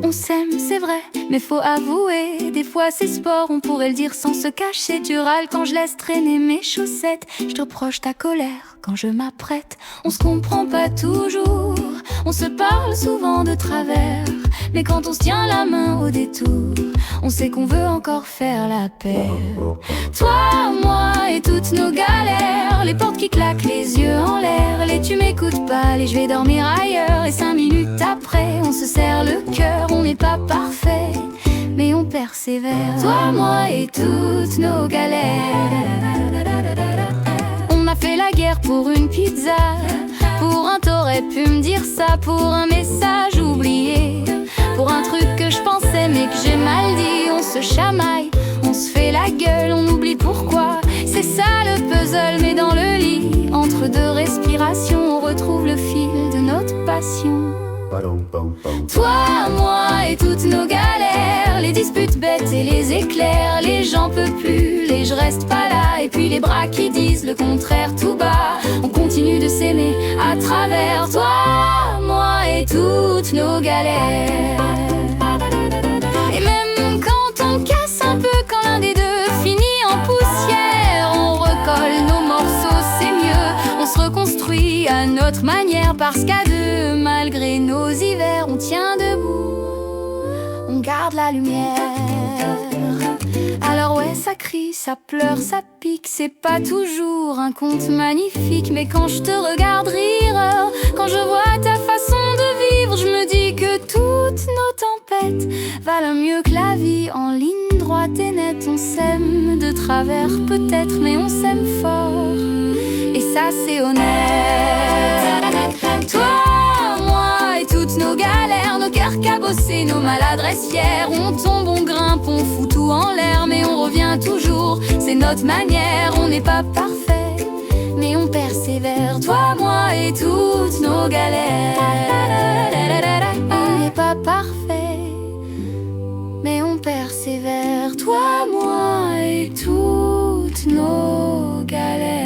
On s'aime, c'est vrai, mais faut avouer, des fois c'est sport, on pourrait le dire sans se cacher. Tu râles quand je laisse traîner mes chaussettes, je te reproche ta colère quand je m'apprête. On se comprend pas toujours, on se parle souvent de travers, mais quand on se tient la main au détour, on sait qu'on veut encore faire la paix. Toi, moi et toutes nos galères, les portes qui claquent, les yeux en l'air, les tu m'écoutes pas, les je vais dormir ailleurs. Et 5 minutes après, on se serre le cœur, on n'est pas parfait, mais on persévère. Toi, moi et toutes nos galères. On a fait la guerre pour une pizza, pour un t'aurais pu me dire ça, pour un message oublié, pour un truc que je pensais mais que j'ai mal dit. On se chamaille, on se fait la gueule, on oublie pourquoi. C'est ça le puzzle, mais dans le lit, entre deux respirations, on retrouve le fil de notre passion. Toi, moi et toutes nos galères, les disputes bêtes et les éclairs, les j'en peux plus, les je reste pas là, et puis les bras qui disent le contraire tout bas. On continue de s'aimer à travers toi, moi et toutes nos galères. Et même quand on casse un peu, quand l'un des deux finit en poussière, on recolle nos morceaux, c'est mieux. On se reconstruit à notre manière, parce qu'à deux, malgré nos hivers, on tient debout, on garde la lumière. Alors ouais, ça crie, ça pleure, ça pique, c'est pas toujours un conte magnifique, mais quand je te regarde rire, quand je vois ta façon de vivre, je me dis que toutes nos tempêtes valent mieux que la vie. En ligne droite et nette, on s'aime de travers peut-être, mais on s'aime fort, et ça c'est honnête. Toi, moi et toutes nos galères, nos cœurs cabossés, nos maladresses fières, on tombe, on grimpe, on fout tout en l'air, mais on revient toujours, c'est notre manière. On n'est pas parfait, mais on persévère. Toi, moi et toutes nos galères. On n'est pas parfait, mais on persévère. Toi, moi et toutes nos galères.